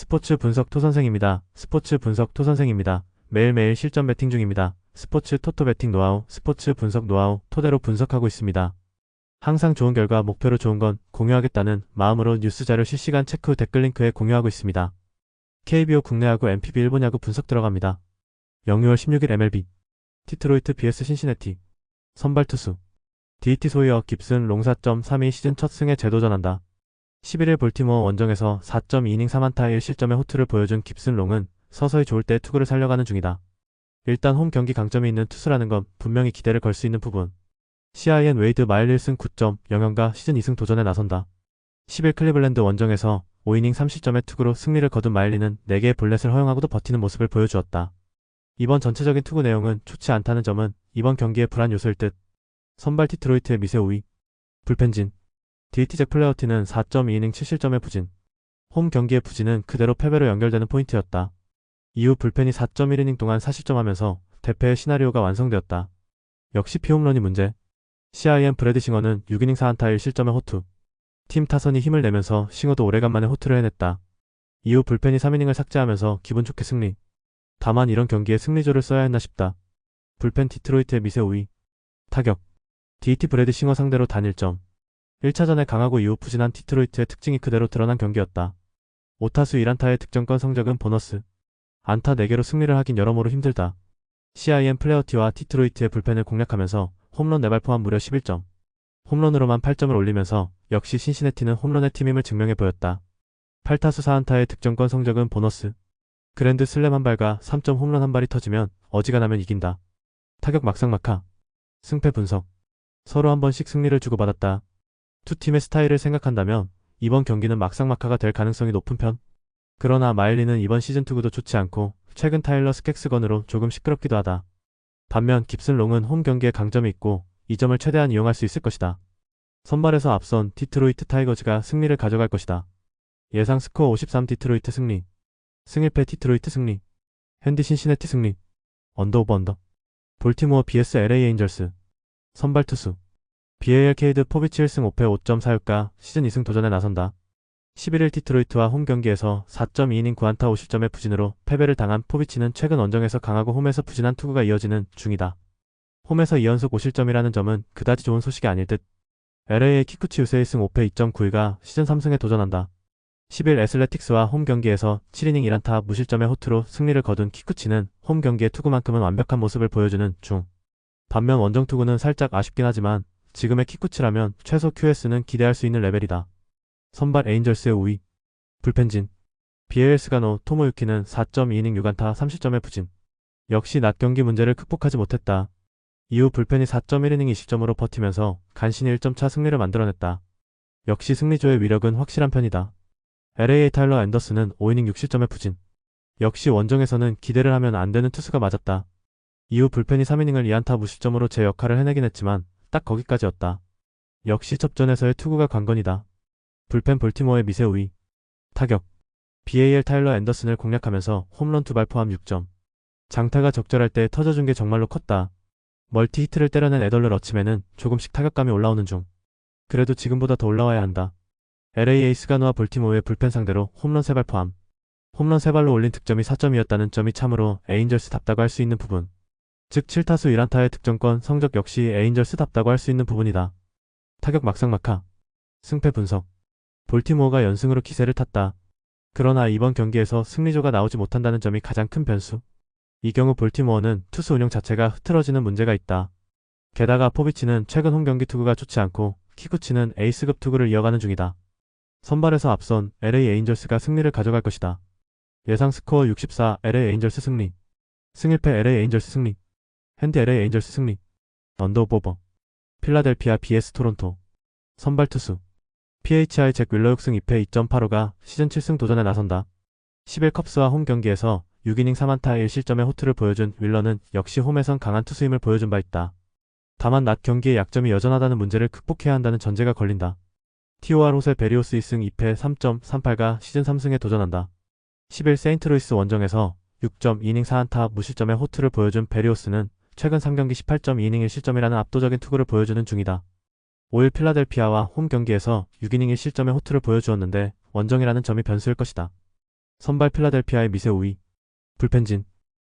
스포츠 분석 토선생입니다. 스포츠 분석 토선생입니다. 매일매일 실전 배팅 중입니다. 스포츠 토토 배팅 노하우, 스포츠 분석 노하우 토대로 분석하고 있습니다. 항상 좋은 결과 목표로 좋은 건 공유하겠다는 마음으로 뉴스 자료 실시간 체크 후 댓글 링크에 공유하고 있습니다. KBO 국내야구 NPB 일본 야구 분석 들어갑니다. 6월 16일 MLB 디트로이트 vs 신시내티 선발 투수 DT 소이어 깁슨 롱 4.32 시즌 첫 승에 재도전한다. 11일 볼티모어 원정에서 4.2이닝 3안타 1실점의 호투를 보여준 깁슨 롱은 서서히 좋을 때 투구를 살려가는 중이다. 일단 홈 경기 강점이 있는 투수라는 건 분명히 기대를 걸 수 있는 부분. CIN 웨이드 마일 1승 9.0연가 시즌 2승 도전에 나선다. 10일 클리블랜드 원정에서 5이닝 3실점의 투구로 승리를 거둔 마일리는 4개의 볼넷을 허용하고도 버티는 모습을 보여주었다. 이번 전체적인 투구 내용은 좋지 않다는 점은 이번 경기의 불안 요소일 듯. 선발 디트로이트의 미세 우위. 불펜진 DT 잭 플레어티는 4.2이닝 7실점의 부진. 홈 경기의 부진은 그대로 패배로 연결되는 포인트였다. 이후 불펜이 4.1이닝 동안 4실점하면서 대패의 시나리오가 완성되었다. 역시 피홈런이 문제. CIN 브래드 싱어는 6이닝 4안타 1실점의 호투. 팀 타선이 힘을 내면서 싱어도 오래간만에 호투를 해냈다. 이후 불펜이 3이닝을 삭제하면서 기분 좋게 승리. 다만 이런 경기에 승리조를 써야 했나 싶다. 불펜 디트로이트의 미세 우위. 타격 DT 브래드 싱어 상대로 단 1점. 1차전에 강하고 이후 부진한 디트로이트의 특징이 그대로 드러난 경기였다. 5타수 1안타의 득점권 성적은 보너스. 안타 4개로 승리를 하긴 여러모로 힘들다. CIN 플레어티와 디트로이트의 불펜을 공략하면서 홈런 4발 포함 무려 11점. 홈런으로만 8점을 올리면서 역시 신시내티는 홈런의 팀임을 증명해 보였다. 8타수 4안타의 득점권 성적은 보너스. 그랜드 슬램 한 발과 3점 홈런 한 발이 터지면 어지간하면 이긴다. 타격 막상막하. 승패 분석. 서로 한 번씩 승리를 주고받았다. 두 팀의 스타일을 생각한다면 이번 경기는 막상막하가 될 가능성이 높은 편. 그러나 마일리는 이번 시즌 투구도 좋지 않고 최근 타일러 스캑스건으로 조금 시끄럽기도 하다. 반면 깁슨 롱은 홈 경기에 강점이 있고 이 점을 최대한 이용할 수 있을 것이다. 선발에서 앞선 디트로이트 타이거즈가 승리를 가져갈 것이다. 예상 스코어 53 디트로이트 승리. 승일패 디트로이트 승리. 핸디 신시내티 승리. 언더 오버 언더. 볼티모어 vs LA 에인절스. 선발 투수 BAL 케이드 포비치 1승 5패 5.46가 시즌 2승 도전에 나선다. 11일 디트로이트와 홈 경기에서 4.2이닝 9안타 5실점의 부진으로 패배를 당한 포비치는 최근 원정에서 강하고 홈에서 부진한 투구가 이어지는 중이다. 홈에서 2연속 5실점이라는 점은 그다지 좋은 소식이 아닐 듯. LA의 키쿠치 유세 1승 5패 2.91가 시즌 3승에 도전한다. 10일 애슬레틱스와 홈 경기에서 7이닝 1안타 무실점의 호투로 승리를 거둔 키쿠치는 홈 경기의 투구만큼은 완벽한 모습을 보여주는 중. 반면 원정 투구는 살짝 아쉽긴 하지만 지금의 키쿠치라면 최소 QS는 기대할 수 있는 레벨이다. 선발 에인절스의 우위. 불펜진 BAL 스가노 토모유키는 4.2이닝 6안타 3실점의 부진. 역시 낮 경기 문제를 극복하지 못했다. 이후 불펜이 4.1이닝 2실점으로 버티면서 간신히 1점차 승리를 만들어냈다. 역시 승리조의 위력은 확실한 편이다. LA 타일러 앤더슨은 5이닝 6실점의 부진. 역시 원정에서는 기대를 하면 안 되는 투수가 맞았다. 이후 불펜이 3이닝을 2안타 무실점으로 제 역할을 해내긴 했지만 딱 거기까지였다. 역시 접전에서의 투구가 관건이다. 불펜 볼티모어의 미세 우위. 타격 BAL 타일러 앤더슨을 공략하면서 홈런 2발 포함 6점. 장타가 적절할 때 터져준 게 정말로 컸다. 멀티 히트를 때려낸 에덜르 러치맨은 조금씩 타격감이 올라오는 중. 그래도 지금보다 더 올라와야 한다. LA 에이스가노와 볼티모어의 불펜 상대로 홈런 3발 포함. 홈런 3발로 올린 득점이 4점이었다는 점이 참으로 에인절스답다고 할 수 있는 부분. 즉 7타수 1안타의 득점권 성적 역시 에인절스답다고 할 수 있는 부분이다. 타격 막상막하. 승패 분석. 볼티모어가 연승으로 기세를 탔다. 그러나 이번 경기에서 승리조가 나오지 못한다는 점이 가장 큰 변수. 이 경우 볼티모어는 투수 운영 자체가 흐트러지는 문제가 있다. 게다가 포비치는 최근 홈 경기 투구가 좋지 않고 키쿠치는 에이스급 투구를 이어가는 중이다. 선발에서 앞선 LA 에인절스가 승리를 가져갈 것이다. 예상 스코어 64 LA 에인절스 승리. 승일패 LA 에인절스 승리. 핸디 LA 에인절스 승리. 언더 오버. 필라델피아 vs 토론토. 선발 투수 PHI 잭 윌러 6승 2패 2.85가 시즌 7승 도전에 나선다. 10일 컵스와 홈 경기에서 6이닝 3안타 1실점의 호투를 보여준 윌러는 역시 홈에선 강한 투수임을 보여준 바 있다. 다만 낮 경기의 약점이 여전하다는 문제를 극복해야 한다는 전제가 걸린다. TOR 호세 베리오스 2승 2패 3.38가 시즌 3승에 도전한다. 10일 세인트루이스 원정에서 6.2이닝 4안타 무실점의 호투를 보여준 베리오스는 최근 3경기 18.2이닝 1실점이라는 압도적인 투구를 보여주는 중이다. 5일 필라델피아와 홈 경기에서 6이닝 1실점의 호투를 보여주었는데 원정이라는 점이 변수일 것이다. 선발 필라델피아의 미세 우위. 불펜진.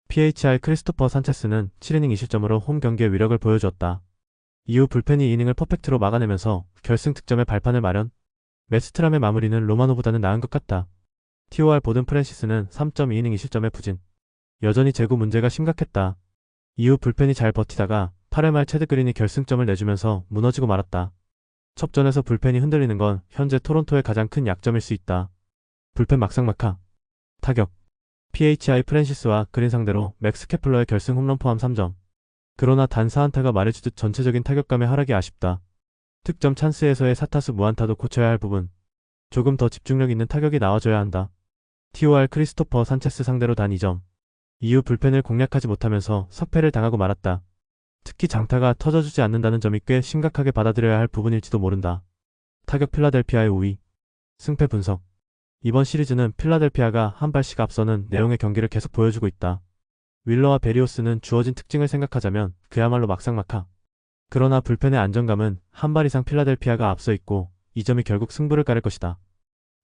PHI 크리스토퍼 산체스는 7이닝 2실점으로 홈 경기의 위력을 보여주었다. 이후 불펜이 이닝을 퍼펙트로 막아내면서 결승 득점의 발판을 마련. 메스트람의 마무리는 로마노보다는 나은 것 같다. TOR 보든 프랜시스는 3.2이닝 2실점의 부진. 여전히 제구 문제가 심각했다. 이후 불펜이 잘 버티다가 8회 말 체드 그린이 결승점을 내주면서 무너지고 말았다. 첩전에서 불펜이 흔들리는 건 현재 토론토의 가장 큰 약점일 수 있다. 불펜 막상막하. 타격. PHI 프랜시스와 그린 상대로 맥스 케플러의 결승 홈런 포함 3점. 그러나 단 4안타가 말해주듯 전체적인 타격감의 하락이 아쉽다. 득점 찬스에서의 사타수 무안타도 고쳐야 할 부분. 조금 더 집중력 있는 타격이 나와줘야 한다. TOR 크리스토퍼 산체스 상대로 단 2점. 이후 불펜을 공략하지 못하면서 석패를 당하고 말았다. 특히 장타가 터져주지 않는다는 점이 꽤 심각하게 받아들여야 할 부분일지도 모른다. 타격 필라델피아의 우위. 승패 분석. 이번 시리즈는 필라델피아가 한 발씩 앞서는 내용의 경기를 계속 보여주고 있다. 윌러와 베리오스는 주어진 특징을 생각하자면 그야말로 막상막하. 그러나 불펜의 안정감은 한 발 이상 필라델피아가 앞서 있고 이 점이 결국 승부를 가를 것이다.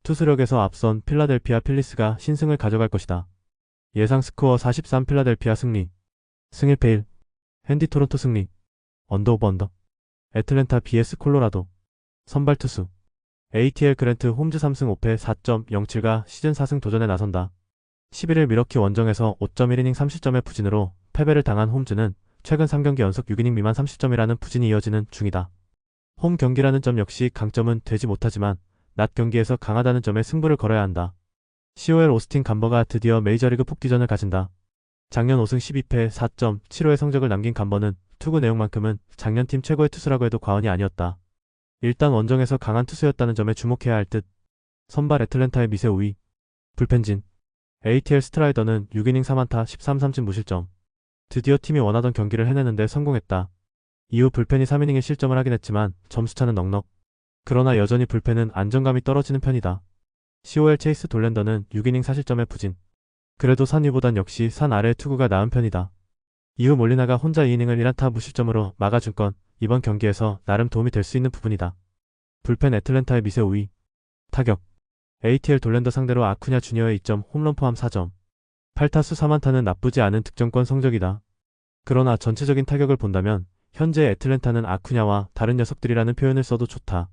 투수력에서 앞선 필라델피아 필리스가 신승을 가져갈 것이다. 예상 스코어 43 필라델피아 승리. 승일패 1. 핸디 토론토 승리. 언더 오버 언더. 애틀랜타 vs 콜로라도. 선발 투수. ATL 그랜트 홈즈 3승 5패 4.07가 시즌 4승 도전에 나선다. 11일 미러키 원정에서 5.1이닝 3실점의 부진으로 패배를 당한 홈즈는 최근 3경기 연속 6이닝 미만 30점이라는 부진이 이어지는 중이다. 홈 경기라는 점 역시 강점은 되지 못하지만 낮 경기에서 강하다는 점에 승부를 걸어야 한다. COL 오스틴 감버가 드디어 메이저리그 복귀전을 가진다. 작년 5승 12패 4.75의 성적을 남긴 감버는 투구 내용만큼은 작년 팀 최고의 투수라고 해도 과언이 아니었다. 일단 원정에서 강한 투수였다는 점에 주목해야 할 듯. 선발 애틀랜타의 미세 우위. 불펜진. ATL 스트라이더는 6이닝 3안타 13삼진 무실점. 드디어 팀이 원하던 경기를 해내는데 성공했다. 이후 불펜이 3이닝에 실점을 하긴 했지만 점수차는 넉넉. 그러나 여전히 불펜은 안정감이 떨어지는 편이다. COL 체이스 돌랜더는 6이닝 4실점의 부진. 그래도 산 위보단 역시 산 아래의 투구가 나은 편이다. 이후 몰리나가 혼자 2이닝을 1안타 무실점으로 막아준 건 이번 경기에서 나름 도움이 될 수 있는 부분이다. 불펜 애틀랜타의 미세 우위. 타격. ATL 돌랜더 상대로 아쿠냐 주니어의 2점 홈런 포함 4점. 8타수 3안타는 나쁘지 않은 득점권 성적이다. 그러나 전체적인 타격을 본다면 현재 애틀랜타는 아쿠냐와 다른 녀석들이라는 표현을 써도 좋다.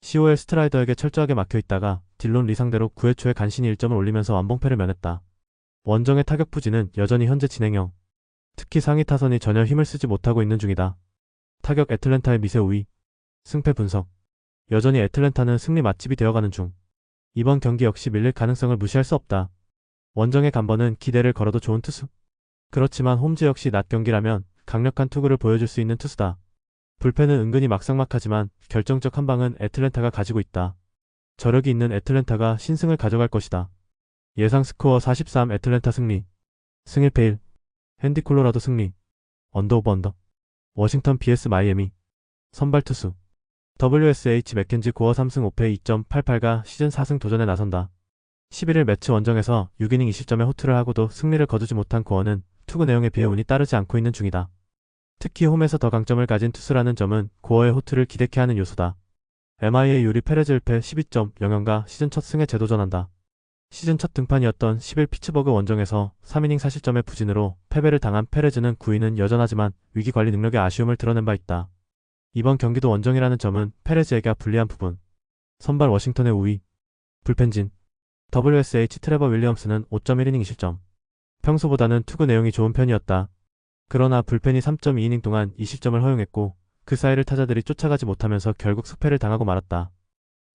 COL 스트라이더에게 철저하게 막혀있다가 딜론 리 상대로 9회 초에 간신히 1점을 올리면서 완봉패를 면했다. 원정의 타격 부진은 여전히 현재 진행형. 특히 상위 타선이 전혀 힘을 쓰지 못하고 있는 중이다. 타격 애틀랜타의 미세 우위. 승패 분석. 여전히 애틀랜타는 승리 맛집이 되어가는 중. 이번 경기 역시 밀릴 가능성을 무시할 수 없다. 원정의 감버는 기대를 걸어도 좋은 투수. 그렇지만 홈즈 역시 낮 경기라면 강력한 투구를 보여줄 수 있는 투수다. 불펜은 은근히 막상막하지만 결정적 한 방은 애틀랜타가 가지고 있다. 저력이 있는 애틀랜타가 신승을 가져갈 것이다. 예상 스코어 43 애틀랜타 승리. 승일패 1. 핸디 콜로라도 승리. 언더 오버 언더. 워싱턴 vs 마이애미. 선발 투수. WSH 맥켄지 9호 3승 5패 2.88가 시즌 4승 도전에 나선다. 11일 매치 원정에서 6이닝 2실점의 호투를 하고도 승리를 거두지 못한 고어는 투구 내용에 비해 운이 따르지 않고 있는 중이다. 특히 홈에서 더 강점을 가진 투수라는 점은 고어의 호투를 기대케 하는 요소다. MIA 유리 페레즈 1패 12.00가 시즌 첫 승에 재도전한다. 시즌 첫 등판이었던 10일 피츠버그 원정에서 3이닝 4실점의 부진으로 패배를 당한 페레즈는 9위는 여전하지만 위기관리 능력의 아쉬움을 드러낸 바 있다. 이번 경기도 원정이라는 점은 페레즈에게 불리한 부분. 선발 워싱턴의 우위. 불펜진. WSH 트레버 윌리엄스는 5.1이닝 2실점. 평소보다는 투구 내용이 좋은 편이었다. 그러나 불펜이 3.2이닝 동안 2실점을 허용했고 그 사이를 타자들이 쫓아가지 못하면서 결국 숙패를 당하고 말았다.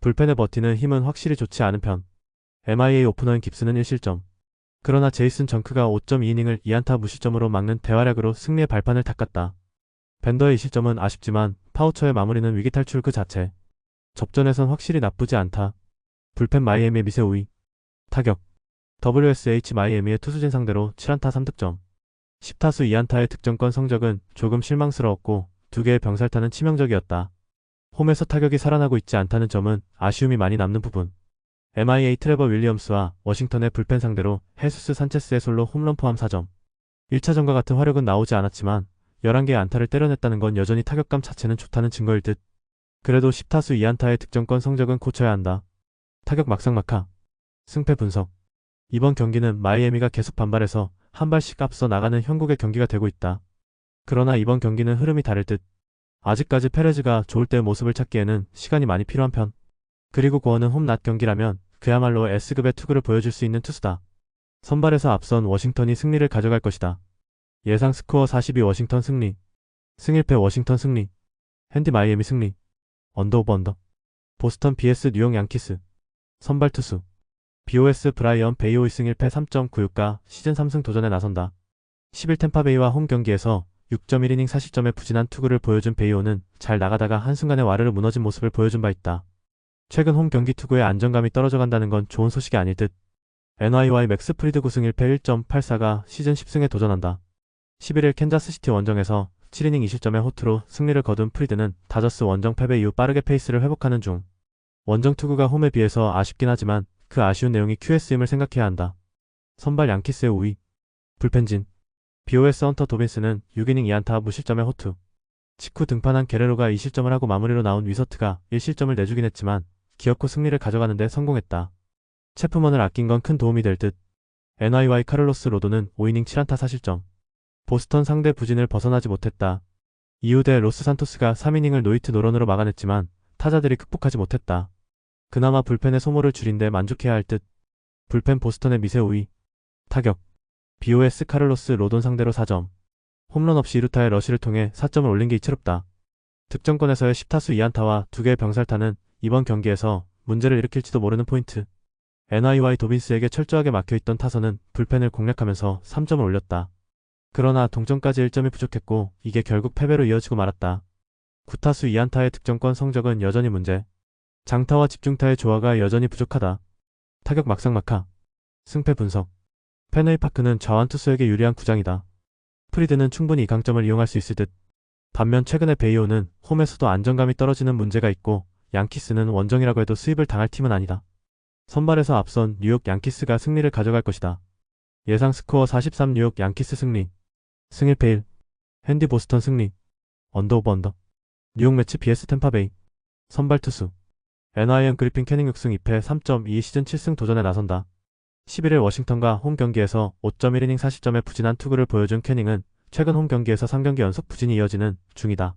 불펜에 버티는 힘은 확실히 좋지 않은 편. MIA 오프너인 깁스는 1실점. 그러나 제이슨 정크가 5.2이닝을 2안타 무실점으로 막는 대활약으로 승리의 발판을 닦았다. 벤더의 2실점은 아쉽지만 파우처의 마무리는 위기 탈출 그 자체. 접전에선 확실히 나쁘지 않다. 불펜 마이애미의 미세 우위. 타격. WSH 마이애미의 투수진 상대로 7안타 3득점. 10타수 2안타의 득점권 성적은 조금 실망스러웠고 두 개의 병살타는 치명적이었다. 홈에서 타격이 살아나고 있지 않다는 점은 아쉬움이 많이 남는 부분. MIA 트레버 윌리엄스와 워싱턴의 불펜 상대로 헤수스 산체스의 솔로 홈런 포함 4점. 1차전과 같은 화력은 나오지 않았지만 11개의 안타를 때려냈다는 건 여전히 타격감 자체는 좋다는 증거일 듯. 그래도 10타수 2안타의 득점권 성적은 고쳐야 한다. 타격 막상막하. 승패 분석. 이번 경기는 마이애미가 계속 반발해서 한 발씩 앞서 나가는 형국의 경기가 되고 있다. 그러나 이번 경기는 흐름이 다를 듯. 아직까지 페레즈가 좋을 때의 모습을 찾기에는 시간이 많이 필요한 편. 그리고 고어는 홈 낮 경기라면 그야말로 S급의 투구를 보여줄 수 있는 투수다. 선발에서 앞선 워싱턴이 승리를 가져갈 것이다. 예상 스코어 42 워싱턴 승리. 승일패 워싱턴 승리. 핸디 마이애미 승리. 언더 오버 언더. 보스턴 vs 뉴욕 양키스. 선발 투수. BOS 브라이언 베이오이 승일패 3.96가 시즌 3승 도전에 나선다. 10일 템파베이와 홈 경기에서 6.1이닝 4실점의 부진한 투구를 보여준 베이오는 잘 나가다가 한순간에 와르르 무너진 모습을 보여준 바 있다. 최근 홈 경기 투구의 안정감이 떨어져 간다는 건 좋은 소식이 아닐 듯. NYY 맥스 프리드 9승 1패 1.84가 시즌 10승에 도전한다. 11일 캔자스시티 원정에서 7이닝 2실점의 호투로 승리를 거둔 프리드는 다저스 원정 패배 이후 빠르게 페이스를 회복하는 중. 원정 투구가 홈에 비해서 아쉽긴 하지만 그 아쉬운 내용이 QS임을 생각해야 한다. 선발 양키스의 우위. 불펜진. BOS 헌터 도빈스는 6이닝 2안타 무실점의 호투. 직후 등판한 게레로가 2실점을 하고 마무리로 나온 위서트가 1실점을 내주긴 했지만 기어코 승리를 가져가는데 성공했다. 체프먼을 아낀 건 큰 도움이 될 듯. NYY 카를로스 로도는 5이닝 7안타 4실점. 보스턴 상대 부진을 벗어나지 못했다. 이후 대 로스 산토스가 3이닝을 노히트 노런으로 막아냈지만 타자들이 극복하지 못했다. 그나마 불펜의 소모를 줄인 데 만족해야 할 듯. 불펜 보스턴의 미세 우위. 타격. BOS 카를로스 로돈 상대로 4점. 홈런 없이 2루타의 러시를 통해 4점을 올린 게 이채롭다. 득점권에서의 10타수 2안타와 2개의 병살타는 이번 경기에서 문제를 일으킬지도 모르는 포인트. NYY 도빈스에게 철저하게 막혀있던 타선은 불펜을 공략하면서 3점을 올렸다. 그러나 동점까지 1점이 부족했고 이게 결국 패배로 이어지고 말았다. 9타수 2안타의 득점권 성적은 여전히 문제. 장타와 집중타의 조화가 여전히 부족하다. 타격 막상막하. 승패 분석. 페너이 파크는 좌완 투수에게 유리한 구장이다. 프리드는 충분히 이 강점을 이용할 수 있을 듯. 반면 최근의 베이오는 홈에서도 안정감이 떨어지는 문제가 있고 양키스는 원정이라고 해도 수입을 당할 팀은 아니다. 선발에서 앞선 뉴욕 양키스가 승리를 가져갈 것이다. 예상 스코어 43 뉴욕 양키스 승리. 승일패 1. 핸디 보스턴 승리. 언더 오버 언더. 뉴욕 매치 vs 템파베이. 선발 투수. NYM 그리핀 캐닝 6승 2패 3.2 시즌 7승 도전에 나선다. 11일 워싱턴과 홈 경기에서 5.1이닝 4실점의 부진한 투구를 보여준 캐닝은 최근 홈 경기에서 3경기 연속 부진이 이어지는 중이다.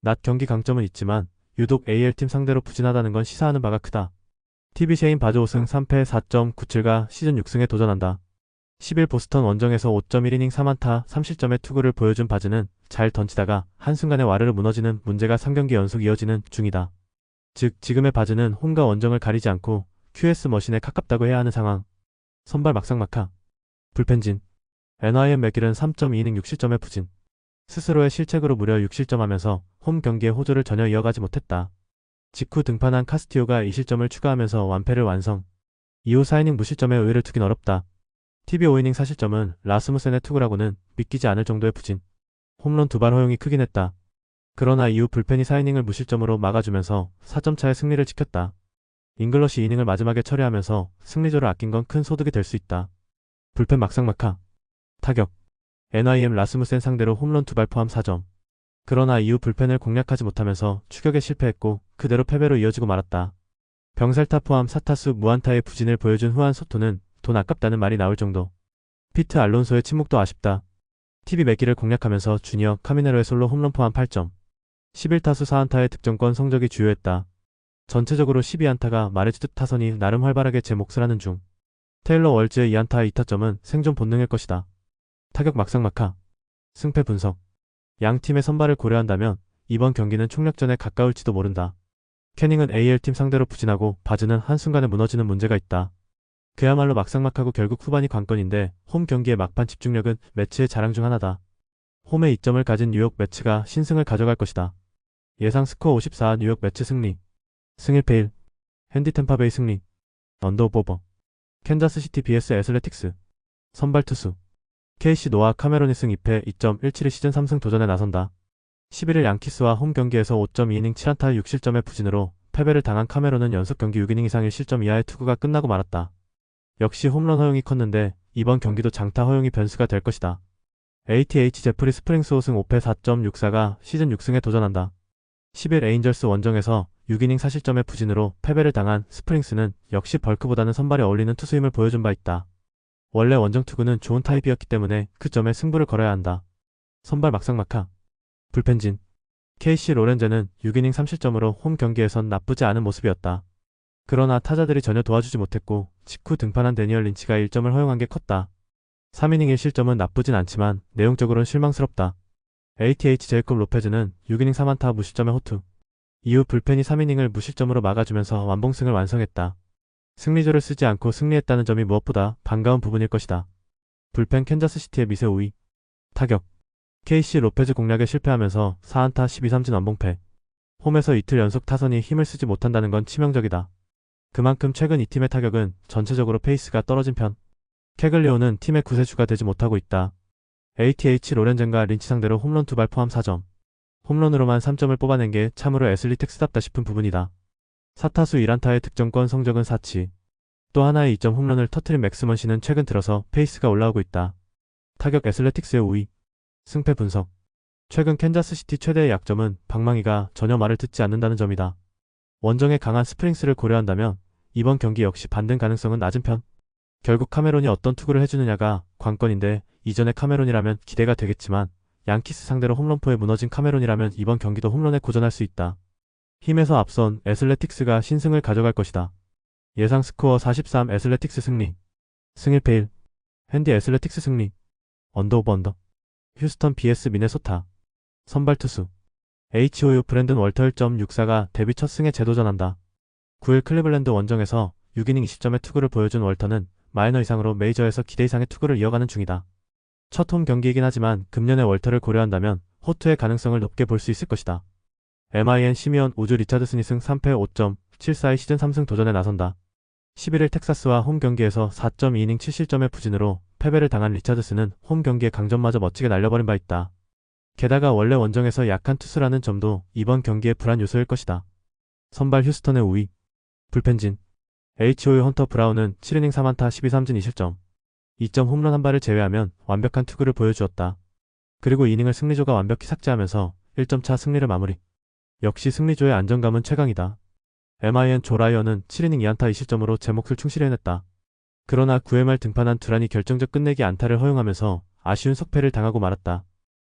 낮 경기 강점은 있지만 유독 AL팀 상대로 부진하다는 건 시사하는 바가 크다. TV 셰인 바즈 5승 3패 4.97가 시즌 6승에 도전한다. 10일 보스턴 원정에서 5.1이닝 3안타 3실점의 투구를 보여준 바즈는 잘 던지다가 한순간에 와르르 무너지는 문제가 3경기 연속 이어지는 중이다. 즉 지금의 바즈는 홈과 원정을 가리지 않고 QS 머신에 가깝다고 해야 하는 상황. 선발 막상막하. 불펜진. NYM 맥길은 3.2이닝 6실점의 부진. 스스로의 실책으로 무려 6실점하면서 홈 경기의 호조를 전혀 이어가지 못했다. 직후 등판한 카스티오가 2실점을 추가하면서 완패를 완성. 이후 4이닝 무실점에 의의를 두긴 어렵다. TV 5이닝 4실점은 라스무센의 투구라고는 믿기지 않을 정도의 부진. 홈런 2발 허용이 크긴 했다. 그러나 이후 불펜이 4이닝을 무실점으로 막아주면서 4점 차의 승리를 지켰다. 잉글러시 이닝을 마지막에 처리하면서 승리조를 아낀 건 큰 소득이 될 수 있다. 불펜 막상막하. 타격. NYM 라스무센 상대로 홈런 2발 포함 4점. 그러나 이후 불펜을 공략하지 못하면서 추격에 실패했고 그대로 패배로 이어지고 말았다. 병살타 포함 4타수 무안타의 부진을 보여준 후안 소토는 돈 아깝다는 말이 나올 정도. 피트 알론소의 침묵도 아쉽다. TV 맥기를 공략하면서 주니어 카미네로의 솔로 홈런 포함 8점. 11타수 4안타의 득점권 성적이 주요했다. 전체적으로 12안타가 말해주듯 타선이 나름 활발하게 제 몫을 하는 중. 테일러 월즈의 2안타 2타점은 생존 본능일 것이다. 타격 막상막하. 승패 분석. 양 팀의 선발을 고려한다면 이번 경기는 총력전에 가까울지도 모른다. 캐닝은 AL팀 상대로 부진하고 바즈는 한순간에 무너지는 문제가 있다. 그야말로 막상막하고 결국 후반이 관건인데 홈 경기의 막판 집중력은 매치의 자랑 중 하나다. 홈에 2점을 가진 뉴욕 매치가 신승을 가져갈 것이다. 예상 스코어 54 뉴욕 매치 승리. 승일패 1. 핸디 템파베이 승리. 언더 오버. 캔자스시티 vs 애슬레틱스. 선발 투수. KC 노아 카메론이 승 2패 2.17의 시즌 3승 도전에 나선다. 11일 양키스와 홈 경기에서 5.2이닝 7안타 6실점의 부진으로 패배를 당한 카메론은 연속 경기 6이닝 이상 1실점 이하의 투구가 끝나고 말았다. 역시 홈런 허용이 컸는데 이번 경기도 장타 허용이 변수가 될 것이다. ATH 제프리 스프링스 5승 5패 4.64가 시즌 6승에 도전한다. 10일 에인절스 원정에서 6이닝 4실점의 부진으로 패배를 당한 스프링스는 역시 벌크보다는 선발에 어울리는 투수임을 보여준 바 있다. 원래 원정 투구는 좋은 타입이었기 때문에 그 점에 승부를 걸어야 한다. 선발 막상막하. 불펜진. KC 로렌제는 6이닝 3실점으로 홈 경기에선 나쁘지 않은 모습이었다. 그러나 타자들이 전혀 도와주지 못했고 직후 등판한 데니얼 린치가 1점을 허용한 게 컸다. 3이닝 1실점은 나쁘진 않지만 내용적으로는 실망스럽다. ATH 제이콥 로페즈는 6이닝 3안타 무실점의 호투. 이후 불펜이 3이닝을 무실점으로 막아주면서 완봉승을 완성했다. 승리조를 쓰지 않고 승리했다는 점이 무엇보다 반가운 부분일 것이다. 불펜 캔자스시티의 미세 우위. 타격. KC 로페즈 공략에 실패하면서 4안타 12삼진 완봉패. 홈에서 이틀 연속 타선이 힘을 쓰지 못한다는 건 치명적이다. 그만큼 최근 이 팀의 타격은 전체적으로 페이스가 떨어진 편. 캐글리오는 팀의 구세주가 되지 못하고 있다. ATH 로렌젠과 린치 상대로 홈런 2발 포함 4점. 홈런으로만 3점을 뽑아낸 게 참으로 애슬리텍스답다 싶은 부분이다. 4타수 1안타의 득점권 성적은 4치. 또 하나의 2점 홈런을 터트린 맥스먼시는 최근 들어서 페이스가 올라오고 있다. 타격 애슬레틱스의 우위. 승패 분석. 최근 캔자스시티 최대의 약점은 방망이가 전혀 말을 듣지 않는다는 점이다. 원정의 강한 스프링스를 고려한다면 이번 경기 역시 반등 가능성은 낮은 편. 결국 카메론이 어떤 투구를 해주느냐가 관건인데 이전의 카메론이라면 기대가 되겠지만 양키스 상대로 홈런포에 무너진 카메론이라면 이번 경기도 홈런에 고전할 수 있다. 힘에서 앞선 애슬레틱스가 신승을 가져갈 것이다. 예상 스코어 43 애슬레틱스 승리. 승일패 1. 핸디 애슬레틱스 승리. 언더 오버 언더. 휴스턴 vs 미네소타. 선발 투수. HOU 브랜든 월터 1.64가 데뷔 첫 승에 재도전한다. 9일 클리블랜드 원정에서 6이닝 20점의 투구를 보여준 월터는 마이너 이상으로 메이저에서 기대 이상의 투구를 이어가는 중이다. 첫 홈 경기이긴 하지만 금년의 월터를 고려한다면 호투의 가능성을 높게 볼 수 있을 것이다. MIN 시미언 우주 리차드슨이 승 3패 5.74의 시즌 3승 도전에 나선다. 11일 텍사스와 홈 경기에서 4.2이닝 7실점의 부진으로 패배를 당한 리차드슨은 홈 경기의 강점마저 멋지게 날려버린 바 있다. 게다가 원래 원정에서 약한 투수라는 점도 이번 경기의 불안 요소일 것이다. 선발 휴스턴의 우위. 불펜진. HOU 헌터 브라운은 7이닝 3안타 12삼진 2실점. 2점 홈런 한 발을 제외하면 완벽한 투구를 보여주었다. 그리고 이닝을 승리조가 완벽히 삭제하면서 1점차 승리를 마무리. 역시 승리조의 안정감은 최강이다. MIN 조 라이언은 7이닝 2안타 2실점으로 제 몫을 충실히 해냈다. 그러나 9회 말 등판한 두란이 결정적 끝내기 안타를 허용하면서 아쉬운 석패를 당하고 말았다.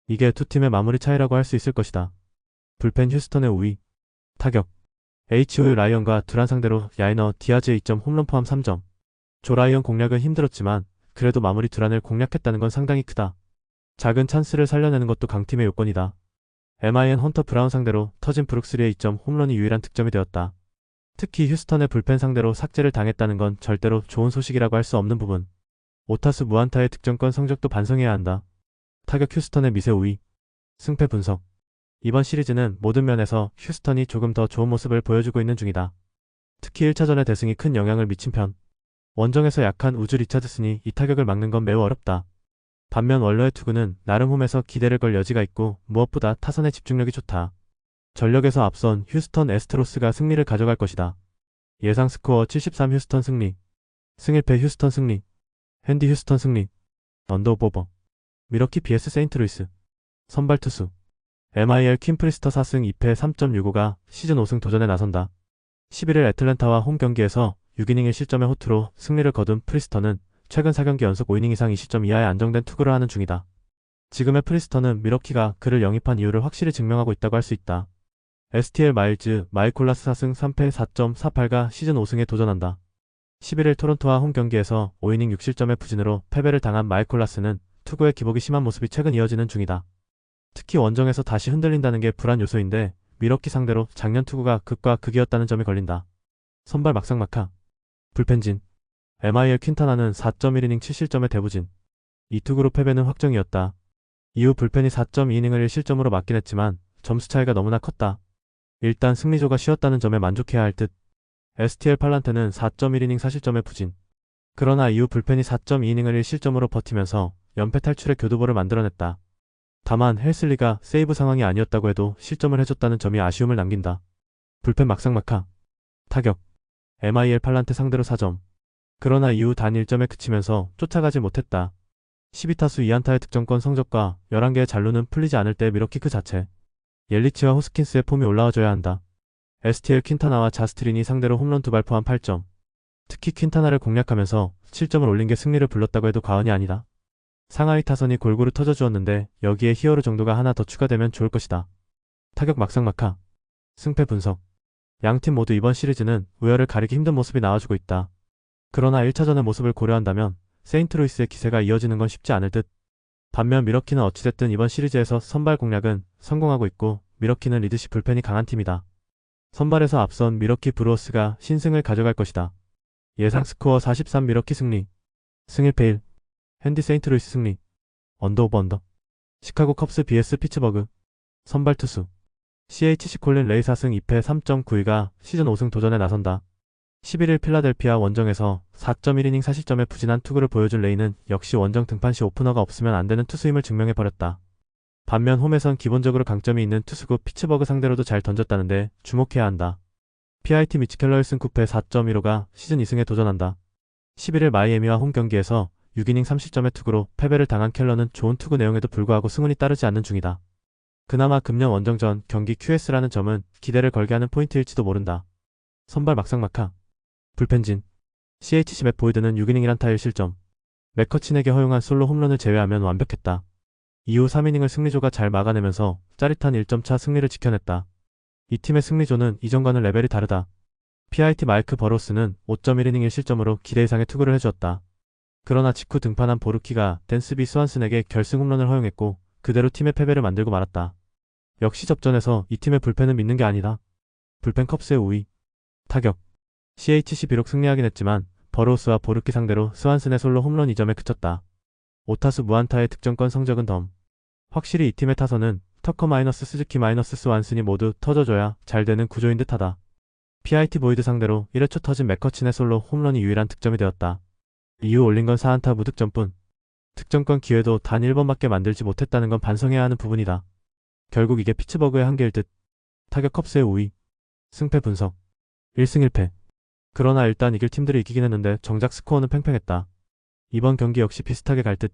이게 두 팀의 마무리 차이라고 할 수 있을 것이다. 불펜 휴스턴의 우위. 타격. HOU 라이언과 두란 상대로 야이너 디아즈의 2점 홈런 포함 3점. 조 라이언 공략은 힘들었지만 그래도 마무리 두란을 공략했다는 건 상당히 크다. 작은 찬스를 살려내는 것도 강팀의 요건이다. MIN 헌터 브라운 상대로 터진 브룩스리의 2점 홈런이 유일한 득점이 되었다. 특히 휴스턴의 불펜 상대로 삭제를 당했다는 건 절대로 좋은 소식이라고 할 수 없는 부분. 5타수 무안타의 득점권 성적도 반성해야 한다. 타격 휴스턴의 미세 우위. 승패 분석. 이번 시리즈는 모든 면에서 휴스턴이 조금 더 좋은 모습을 보여주고 있는 중이다. 특히 1차전의 대승이 큰 영향을 미친 편. 원정에서 약한 우주 리차드슨이 이 타격을 막는 건 매우 어렵다. 반면 원러의 투구는 나름 홈에서 기대를 걸 여지가 있고 무엇보다 타선의 집중력이 좋다. 전력에서 앞선 휴스턴 애스트로스가 승리를 가져갈 것이다. 예상 스코어 73 휴스턴 승리. 승일패 휴스턴 승리. 핸디 휴스턴 승리. 언더오버. 미러키 vs 세인트루이스. 선발 투수. MIL 퀸프리스터 4승 2패 3.65가 시즌 5승 도전에 나선다. 11일 애틀랜타와 홈 경기에서 6이닝 1실점의 호투로 승리를 거둔 프리스터는 최근 4경기 연속 5이닝 이상 2실점 이하의 안정된 투구를 하는 중이다. 지금의 프리스터는 미러키가 그를 영입한 이유를 확실히 증명하고 있다고 할 수 있다. STL 마일즈 마이콜라스 4승 3패 4.48가 시즌 5승에 도전한다. 11일 토론토와 홈 경기에서 5이닝 6실점의 부진으로 패배를 당한 마이콜라스는 투구의 기복이 심한 모습이 최근 이어지는 중이다. 특히 원정에서 다시 흔들린다는 게 불안 요소인데 미러키 상대로 작년 투구가 극과 극이었다는 점이 걸린다. 선발 막상막하. 불펜진. MIL 퀸타나는 4.1이닝 7실점의 대부진. 이 투구로 패배는 확정이었다. 이후 불펜이 4.2이닝을 1실점으로 막긴 했지만 점수 차이가 너무나 컸다. 일단 승리조가 쉬었다는 점에 만족해야 할 듯. STL 팔란테는 4.1이닝 4실점의 부진. 그러나 이후 불펜이 4.2이닝을 1실점으로 버티면서 연패 탈출의 교두보를 만들어냈다. 다만 헬슬리가 세이브 상황이 아니었다고 해도 실점을 해줬다는 점이 아쉬움을 남긴다. 불펜 막상막하. 타격. MIL 팔란테 상대로 4점. 그러나 이후 단 1점에 그치면서 쫓아가지 못했다. 12타수 2안타의 득점권 성적과 11개의 잔루는 풀리지 않을 때 미러키 그 자체. 옐리치와 호스킨스의 폼이 올라와줘야 한다. STL 퀸타나와 자스트린이 상대로 홈런 2발 포함 8점. 특히 퀸타나를 공략하면서 7점을 올린 게 승리를 불렀다고 해도 과언이 아니다. 상하이 타선이 골고루 터져주었는데 여기에 히어로 정도가 하나 더 추가되면 좋을 것이다. 타격 막상막하. 승패 분석. 양팀 모두 이번 시리즈는 우열을 가리기 힘든 모습이 나와주고 있다. 그러나 1차전의 모습을 고려한다면 세인트루이스의 기세가 이어지는 건 쉽지 않을 듯. 반면 미러키는 어찌됐든 이번 시리즈에서 선발 공략은 성공하고 있고 미러키는 리드십 불펜이 강한 팀이다. 선발에서 앞선 미러키 브루어스가 신승을 가져갈 것이다. 예상 스코어 43 미러키 승리. 승일패 1. 핸디 세인트루이스 승리. 언더 오버 언더. 시카고 컵스 vs 피츠버그. 선발 투수. CHC 콜린 레이 4승 2패 3.92가 시즌 5승 도전에 나선다. 11일 필라델피아 원정에서 4.1이닝 4실점의 부진한 투구를 보여준 레이는 역시 원정 등판 시 오프너가 없으면 안되는 투수임을 증명해버렸다. 반면 홈에선 기본적으로 강점이 있는 투수구 피츠버그 상대로도 잘 던졌다는데 주목해야 한다. PIT 미치 켈러 1승 9패 4.15가 시즌 2승에 도전한다. 11일 마이애미와 홈 경기에서 6이닝 3실점의 투구로 패배를 당한 켈러는 좋은 투구 내용에도 불구하고 승운이 따르지 않는 중이다. 그나마 금년 원정전 경기 QS라는 점은 기대를 걸게 하는 포인트일지도 모른다. 선발 막상막하. 불펜진. CHC 맷 보이드는 6이닝 1안타 1실점. 맥커친에게 허용한 솔로 홈런을 제외하면 완벽했다. 이후 3이닝을 승리조가 잘 막아내면서 짜릿한 1점차 승리를 지켜냈다. 이 팀의 승리조는 이전과는 레벨이 다르다. PIT 마이크 버로스는 5.1이닝 1실점으로 기대 이상의 투구를 해주었다. 그러나 직후 등판한 보르키가 댄스비 스완슨에게 결승 홈런을 허용했고 그대로 팀의 패배를 만들고 말았다. 역시 접전에서 이 팀의 불펜은 믿는 게 아니다. 불펜 컵스의 우위. 타격. CHC 비록 승리하긴 했지만 버로우스와 보르키 상대로 스완슨의 솔로 홈런 2점에 그쳤다. 5타수 무안타의 득점권 성적은 덤. 확실히 이 팀의 타선은 터커 마이너스 스즈키 마이너스 스완슨이 모두 터져줘야 잘 되는 구조인 듯하다. PIT 보이드 상대로 1회 초 터진 맥커친의 솔로 홈런이 유일한 득점이 되었다. 이후 올린 건 4안타 무득점뿐. 득점권 기회도 단 1번밖에 만들지 못했다는 건 반성해야 하는 부분이다. 결국 이게 피츠버그의 한계일 듯. 타격 컵스의 우위. 승패 분석. 1승 1패. 그러나 일단 이길 팀들이 이기긴 했는데 정작 스코어는 팽팽했다. 이번 경기 역시 비슷하게 갈 듯.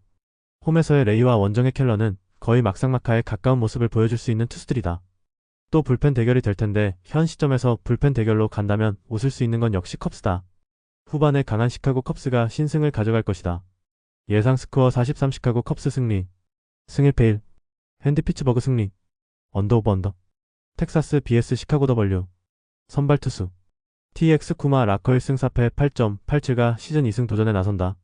홈에서의 레이와 원정의 켈러는 거의 막상막하에 가까운 모습을 보여줄 수 있는 투수들이다. 또 불펜 대결이 될 텐데 현 시점에서 불펜 대결로 간다면 웃을 수 있는 건 역시 컵스다. 후반에 강한 시카고 컵스가 신승을 가져갈 것이다. 예상 스코어 43 시카고 컵스 승리. 승일패 1. 핸디 피츠버그 승리. 언더 오버 언더. 텍사스 BS 시카고 W. 선발 투수. TX 쿠마 라커 1승 4패 8.87가 시즌 2승 도전에 나선다.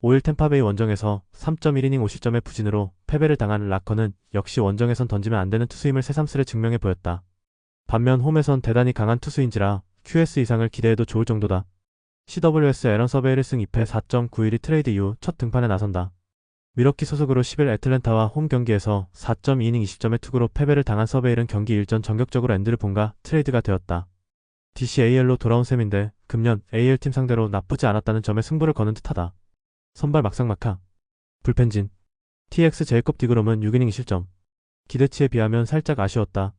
5일 템파베이 원정에서 3.1이닝 5실점의 부진으로 패배를 당한 라커는 역시 원정에선 던지면 안되는 투수임을 새삼스레 증명해 보였다. 반면 홈에선 대단히 강한 투수인지라 QS 이상을 기대해도 좋을 정도다. CWS 에런 서베이 1승 2패 4.91이 트레이드 이후 첫 등판에 나선다. 미러키 소속으로 10일 애틀랜타와 홈 경기에서 4.2이닝 20점의 투구로 패배를 당한 서베일은 경기 일전 전격적으로 앤드류 본과 트레이드가 되었다. DCAL로 돌아온 셈인데 금년 AL팀 상대로 나쁘지 않았다는 점에 승부를 거는 듯하다. 선발 막상막하. 불펜진. TX 제이콥 디그롬은 6이닝 2실점. 기대치에 비하면 살짝 아쉬웠다.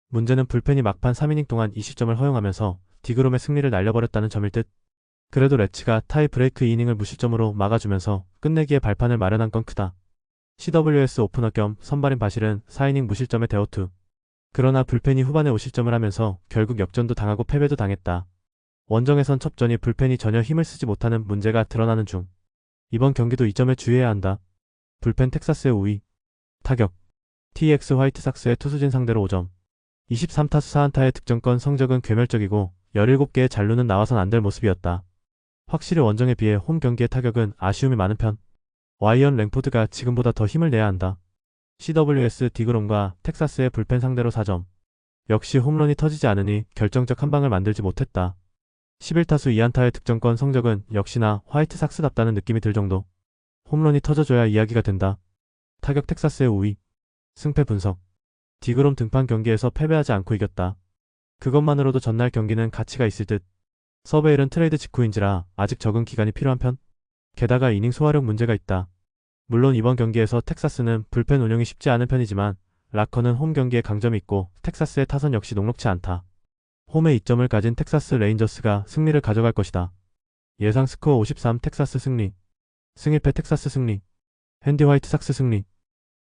문제는 불펜이 막판 3이닝 동안 2실점을 허용하면서 디그롬의 승리를 날려버렸다는 점일 듯. 그래도 레츠가 타이 브레이크 2이닝을 무실점으로 막아주면서 끝내기에 발판을 마련한 건 크다. CWS 오프너 겸 선발인 바실은 4이닝 무실점의 대호투. 그러나 불펜이 후반에 5실점을 하면서 결국 역전도 당하고 패배도 당했다. 원정에선 첩전이 불펜이 전혀 힘을 쓰지 못하는 문제가 드러나는 중. 이번 경기도 이 점에 주의해야 한다. 불펜 텍사스의 우위. 타격. TX 화이트삭스의 투수진 상대로 5점. 23타수 4안타의 득점권 성적은 괴멸적이고 17개의 잔루는 나와선 안 될 모습이었다. 확실히 원정에 비해 홈 경기의 타격은 아쉬움이 많은 편. 와이언 랭포드가 지금보다 더 힘을 내야 한다. CWS 디그롬과 텍사스의 불펜 상대로 4점. 역시 홈런이 터지지 않으니 결정적 한방을 만들지 못했다. 11타수 2안타의 득점권 성적은 역시나 화이트삭스답다는 느낌이 들 정도. 홈런이 터져줘야 이야기가 된다. 타격 텍사스의 우위. 승패 분석. 디그롬 등판 경기에서 패배하지 않고 이겼다. 그것만으로도 전날 경기는 가치가 있을 듯. 서베일은 트레이드 직후인지라 아직 적응 기간이 필요한 편. 게다가 이닝 소화력 문제가 있다. 물론 이번 경기에서 텍사스는 불펜 운영이 쉽지 않은 편이지만 라커는 홈 경기에 강점이 있고 텍사스의 타선 역시 녹록치 않다. 홈에 이점을 가진 텍사스 레인저스가 승리를 가져갈 것이다. 예상 스코어 53 텍사스 승리. 승일패 텍사스 승리. 핸디 화이트삭스 승리.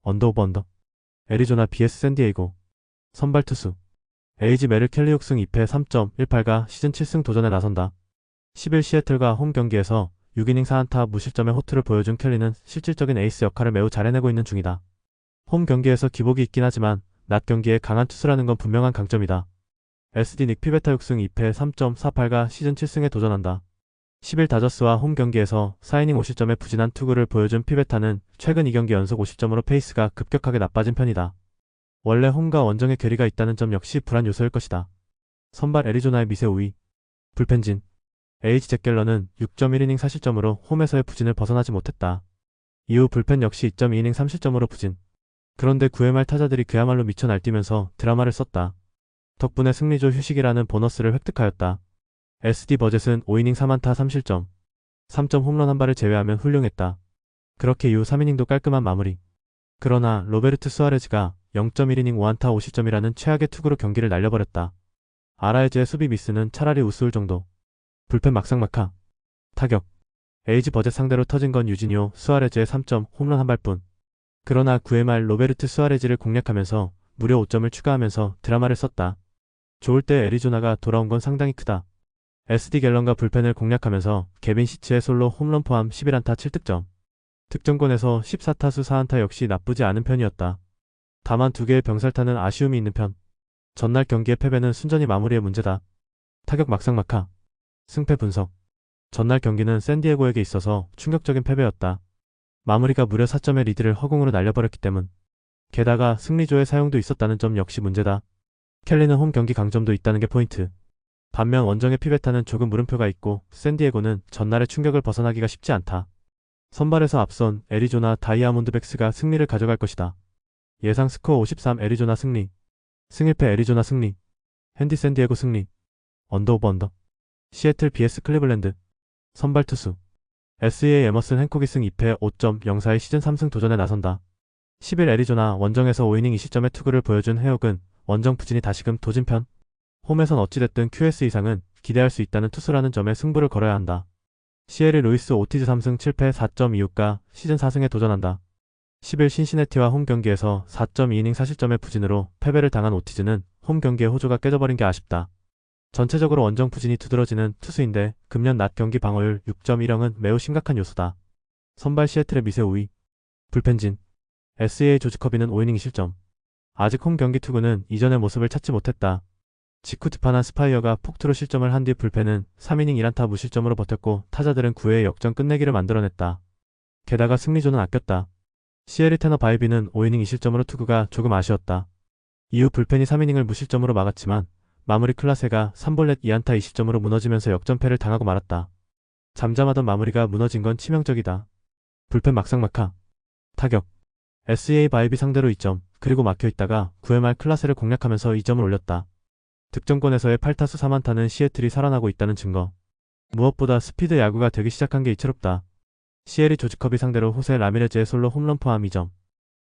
언더 오버 언더. 애리조나 BS 샌디에이고. 선발 투수. 에이지 메를 켈리 6승 2패 3.18가 시즌 7승 도전에 나선다. 10일 시애틀과 홈 경기에서 6이닝 4안타 무실점의 호투를 보여준 켈리는 실질적인 에이스 역할을 매우 잘 해내고 있는 중이다. 홈 경기에서 기복이 있긴 하지만 낮 경기에 강한 투수라는 건 분명한 강점이다. SD 닉 피베타 6승 2패 3.48가 시즌 7승에 도전한다. 10일 다저스와 홈 경기에서 4이닝 5실점의 부진한 투구를 보여준 피베타는 최근 2경기 연속 50점으로 페이스가 급격하게 나빠진 편이다. 원래 홈과 원정의 괴리가 있다는 점 역시 불안 요소일 것이다. 선발 애리조나의 미세 우위. 불펜진 H. 잭 갤러는 6.1이닝 4실점으로 홈에서의 부진을 벗어나지 못했다. 이후 불펜 역시 2.2이닝 3실점으로 부진. 그런데 9회 말 타자들이 그야말로 미쳐 날뛰면서 드라마를 썼다. 덕분에 승리조 휴식이라는 보너스를 획득하였다. SD 버젯은 5이닝 3안타 3실점, 3점 홈런 한 발을 제외하면 훌륭했다. 그렇게 이후 3이닝도 깔끔한 마무리. 그러나 로베르트 수아레즈가 0.1이닝 5안타 5실점이라는 최악의 투구로 경기를 날려버렸다. 아라에즈의 수비 미스는 차라리 우스울 정도. 불펜 막상막하. 타격. 에이지 버젯 상대로 터진 건 유지니오 수아레즈의 3점 홈런 한 발뿐. 그러나 9회 말 로베르트 수아레즈를 공략하면서 무려 5점을 추가하면서 드라마를 썼다. 좋을 때 애리조나가 돌아온 건 상당히 크다. SD 갤런과 불펜을 공략하면서 개빈 시츠의 솔로 홈런 포함 11안타 7득점. 득점권에서 14타수 4안타 역시 나쁘지 않은 편이었다. 다만 두 개의 병살타는 아쉬움이 있는 편. 전날 경기의 패배는 순전히 마무리의 문제다. 타격 막상막하. 승패 분석. 전날 경기는 샌디에고에게 있어서 충격적인 패배였다. 마무리가 무려 4점의 리드를 허공으로 날려버렸기 때문. 게다가 승리조의 사용도 있었다는 점 역시 문제다. 켈리는 홈 경기 강점도 있다는 게 포인트. 반면 원정의 피베타는 조금 물음표가 있고 샌디에고는 전날의 충격을 벗어나기가 쉽지 않다. 선발에서 앞선 애리조나 다이아몬드백스가 승리를 가져갈 것이다. 예상 스코어 53 애리조나 승리. 승일패 애리조나 승리. 핸디 샌디에고 승리. 언더 오버 언더. 시애틀 vs 클리블랜드. 선발 투수 SEA 에머슨 행콕이 승 2패 5.04의 시즌 3승 도전에 나선다. 10일 애리조나 원정에서 5이닝 2실점의 투구를 보여준 해옥은 원정 부진이 다시금 도진 편. 홈에선 어찌됐든 QS 이상은 기대할 수 있다는 투수라는 점에 승부를 걸어야 한다. 시에리 루이스 오티즈 3승 7패 4.26가 시즌 4승에 도전한다. 10일 신시내티와 홈 경기에서 4.2이닝 4실점의 부진으로 패배를 당한 오티즈는 홈 경기의 호조가 깨져버린 게 아쉽다. 전체적으로 원정 부진이 두드러지는 투수인데 금년 낮 경기 방어율 6.10은 매우 심각한 요소다. 선발 시애틀의 미세 우위. 불펜진 SEA 조지커비는 5이닝 2실점. 아직 홈 경기 투구는 이전의 모습을 찾지 못했다. 직후 득판한 스파이어가 폭투로 실점을 한 뒤 불펜은 3이닝 1안타 무실점으로 버텼고 타자들은 9회에 역전 끝내기를 만들어냈다. 게다가 승리조는 아꼈다. 시에리 테너 바이비는 5이닝 2실점으로 투구가 조금 아쉬웠다. 이후 불펜이 3이닝을 무실점으로 막았지만 마무리 클라세가 3볼넷 2안타 20점으로 무너지면서 역전패를 당하고 말았다. 잠잠하던 마무리가 무너진 건 치명적이다. 불펜 막상막하. 타격. SEA 바이비 상대로 2점, 그리고 막혀있다가 9회 말 클라세를 공략하면서 2점을 올렸다. 득점권에서의 8타수 3안타는 시애틀이 살아나고 있다는 증거. 무엇보다 스피드 야구가 되기 시작한 게 이채롭다. 시에리 조지컵이 상대로 호세 라미레즈의 솔로 홈런 포함 2점.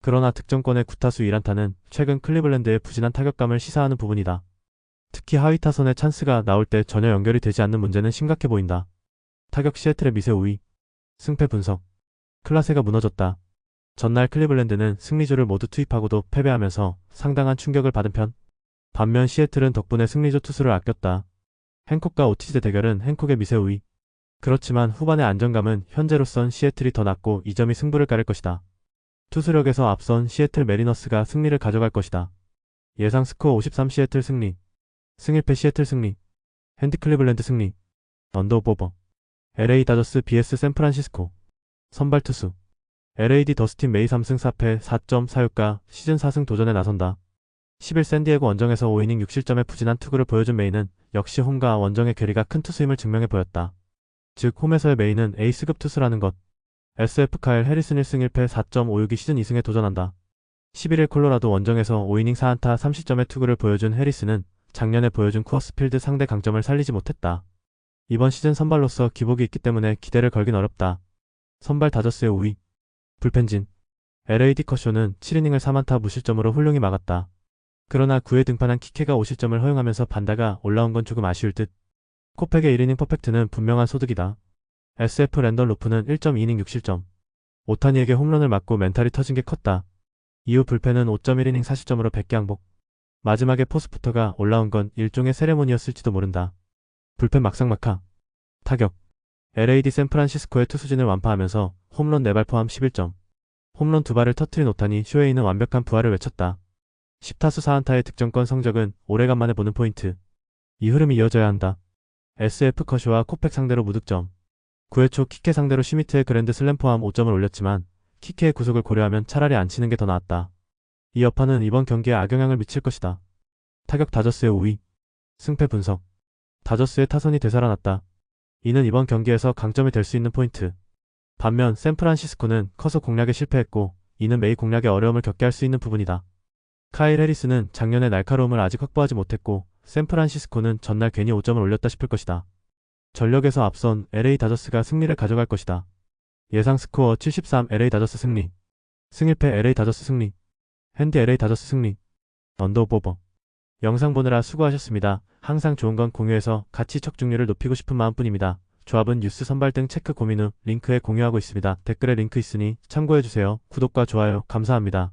그러나 득점권의 9타수 1안타는 최근 클리블랜드의 부진한 타격감을 시사하는 부분이다. 특히 하위 타선의 찬스가 나올 때 전혀 연결이 되지 않는 문제는 심각해 보인다. 타격 시애틀의 미세 우위. 승패 분석. 클라세가 무너졌다. 전날 클리블랜드는 승리조를 모두 투입하고도 패배하면서 상당한 충격을 받은 편. 반면 시애틀은 덕분에 승리조 투수를 아꼈다. 행콕과 오티즈 대결은 행콕의 미세 우위. 그렇지만 후반의 안정감은 현재로선 시애틀이 더 낮고 이 점이 승부를 가릴 것이다. 투수력에서 앞선 시애틀 메리너스가 승리를 가져갈 것이다. 예상 스코어 53 시애틀 승리. 승일패 시애틀 승리. 핸디 클리블랜드 승리. 언더 오버. LA 다저스 vs 샌프란시스코. 선발 투수 LAD 더스틴 메이 3승 4패 4.46가 시즌 4승 도전에 나선다. 10일 샌디에고 원정에서 5이닝 6실점의 부진한 투구를 보여준 메이는 역시 홈과 원정의 괴리가 큰 투수임을 증명해 보였다. 즉 홈에서의 메이는 에이스급 투수라는 것. SF 카일 해리슨 1승 1패 4.56이 시즌 2승에 도전한다. 11일 콜로라도 원정에서 5이닝 4안타 3실점의 투구를 보여준 해리스는 작년에 보여준 쿠어스필드 상대 강점을 살리지 못했다. 이번 시즌 선발로서 기복이 있기 때문에 기대를 걸긴 어렵다. 선발 다저스의 우위. 불펜진 LAD 커쇼는 7이닝을 3안타 무실점으로 훌륭히 막았다. 그러나 9회 등판한 키케가 5실점을 허용하면서 반다가 올라온 건 조금 아쉬울 듯. 코팩의 1이닝 퍼펙트는 분명한 소득이다. SF 랜던 로프는 1.2이닝 6실점. 오타니에게 홈런을 맞고 멘탈이 터진 게 컸다. 이후 불펜은 5.1이닝 4실점으로 100개 항복. 마지막에 포스푸터가 올라온 건 일종의 세레모니였을지도 모른다. 불펜 막상막하. 타격. LAD 샌프란시스코의 투수진을 완파하면서 홈런 4발 포함 11점. 홈런 2발을 터트린 오타니 쇼헤이는 완벽한 부활을 외쳤다. 10타수 4안타의 득점권 성적은 오래간만에 보는 포인트. 이 흐름이 이어져야 한다. SF 커쇼와 코펙 상대로 무득점. 9회 초 키케 상대로 슈미트의 그랜드 슬램 포함 5점을 올렸지만 키케의 구속을 고려하면 차라리 안 치는 게 더 나았다. 이 여파는 이번 경기에 악영향을 미칠 것이다. 타격 다저스의 우위. 승패 분석. 다저스의 타선이 되살아났다. 이는 이번 경기에서 강점이 될 수 있는 포인트. 반면 샌프란시스코는 커서 공략에 실패했고 이는 메이 공략에 어려움을 겪게 할 수 있는 부분이다. 카일 해리스는 작년의 날카로움을 아직 확보하지 못했고 샌프란시스코는 전날 괜히 5점을 올렸다 싶을 것이다. 전력에서 앞선 LA 다저스가 승리를 가져갈 것이다. 예상 스코어 73 LA 다저스 승리. 승일패 LA 다저스 승리. 핸디 LA 다저스 승리. 언더오버. 영상 보느라 수고하셨습니다. 항상 좋은 건 공유해서 같이 척중률을 높이고 싶은 마음뿐입니다. 조합은 뉴스 선발 등 체크 고민 후 링크에 공유하고 있습니다. 댓글에 링크 있으니 참고해주세요. 구독과 좋아요 감사합니다.